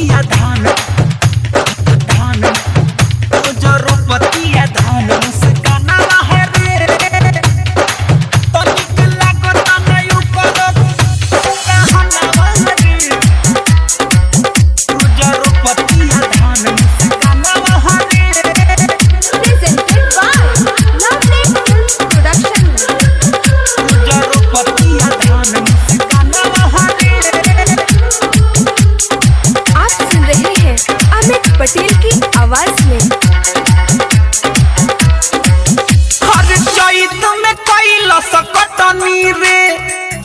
रोपतिया धान धान रोज रोपतिया धान मुस्काना रे तनिक लागता नहीं ऊपर रहना रे रोज रोपतिया धान मुस्काना रे Presented by Lovely Films Production. रोज रोपतिया धान मुस्काना रे आप सुन रहे हैं अमित पटेल की आवाज में। हर चैत में कैला सकटनी रे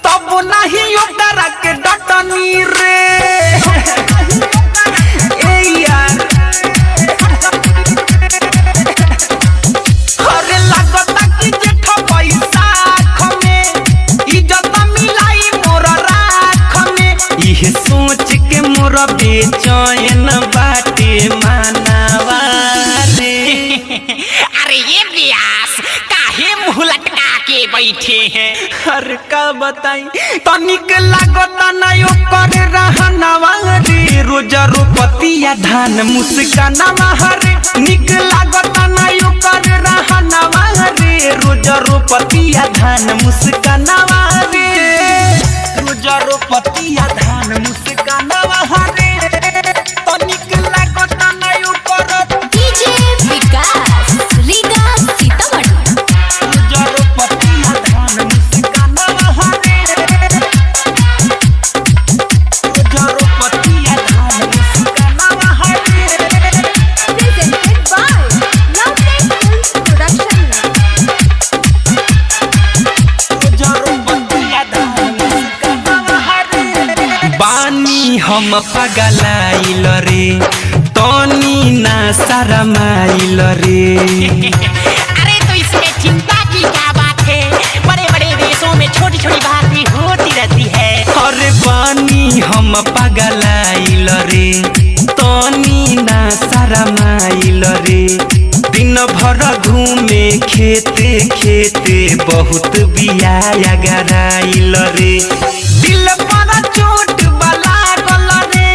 तब नहीं ओकरा के डटनी रे ए यार हर लागता कि जेठ बैसाख में इज्जत मिलाई मोर राख में इहे सोच के मोर बेचैन बाटे मानवा रे अरे ये व्यास काहे मुंह लटका के बैठे हैं। हर का बताई तनिक लागता नहीं ओकर रहनवा रे रोज रोपतिया धान मुस्कानवा रे निक लागता नहीं ओकर रहनवा रे रोज रोपतिया धान मुस्कानवा रे रोज रोपतिया धान मुस्कानवा रे तनिक लागता नहीं ओकर DJ विकास रीगा सीतामढ़ी। रोज रोपतिया धान मुस्कानवा रे रोज रोपतिया धान मुस्कानवा रे Presented by Lovely Films Production. बानी हम पगलाइल रे तनी ना शरमाइल रे अरे तो इसमें चिंता की क्या बात है, बड़े बड़े देशों में छोटी छोटी बातें होती रहती है। अरे बानी हम पगलाइल रे तनी ना शरमाइल रे दिन भर घूमे खेते खेते बहुत बियाया गराइल रे दिल पर चोट बला गल रे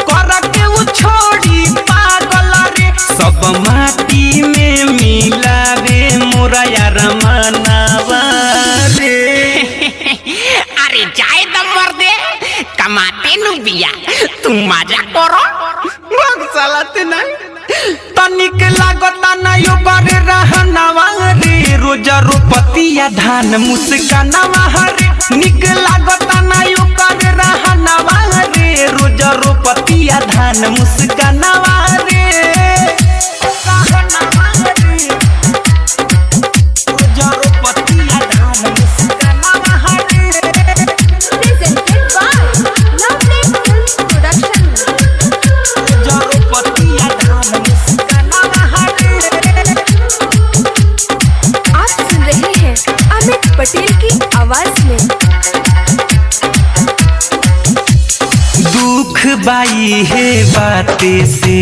कर के उ छोड़ी पागल रे सब माटी में मिलावे मोरा यार मनावा रे अरे जाए दम मर्दे, कमाते नु बिया, तुम मजा करो। चलते नहीं तनिक लागता नहीं ओकर रहनवा रे रोज रोपतिया धान मुस्कानवा रे निक लागता नहीं ओकर रहनवा रे रोज रोपतिया धान मुस्कानवा रे रोज रोपतिया धान मुस्कानवा रे Presented by Lovely Films Production. आप सुन रहे हैं अमित पटेल की आवाज में। दुख बाई है बाते से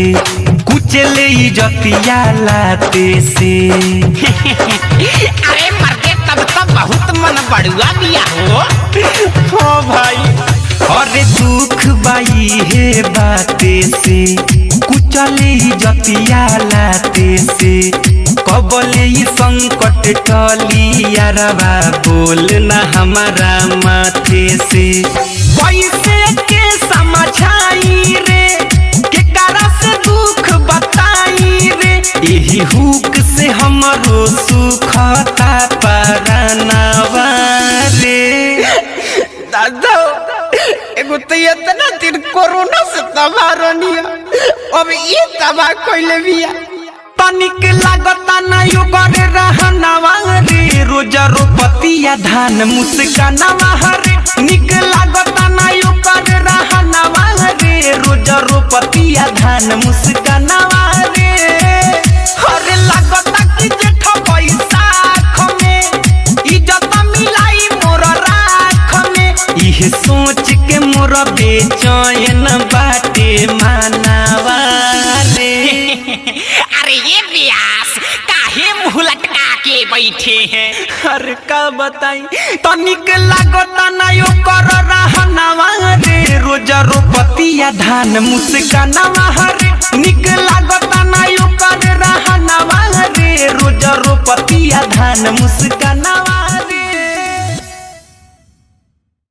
कुचले इज्जतिया लाते से अरे मर्दे तब तो बहुत मन बड़ुआ बिया हो। हो भाई अरे दुख बाई है बाते से कुचले इज्जतिया लाते से कबले ई संकट टली यारवा बोल ना हमारा माथे से कैसे के समझाई रे के करा से दुख बताई रे यही हुक से हमरो सुखता परनावा रे दादा एगो तो इतना दिन कोरोना से तबाह रनिया अब ये तबाह कइले बिया तनिक लागता नहीं ओकर रहनवा रे रोज रोपतिया धान मुस्कानवा रे निक लागता नहीं ओकर रहनवा रे रोज रोपतिया धान मुस्कानवा रे हर लागता कि जेठ बैसाख में इज्जत मिलाई मोर राख में इहे सोच के मोर बेचैन बाटे मानवा रे अरे ये व्यास काहे मुंह लटका के बैठे हैं। हर का बताई तनिक लागता नहीं ओकर रहनवा रे रोज रोपतिया रोपतिया धान मुस्कानावा रे निक लागता ना ओकर रहनावा रे रोज रोपतिया धान मुस्कानावा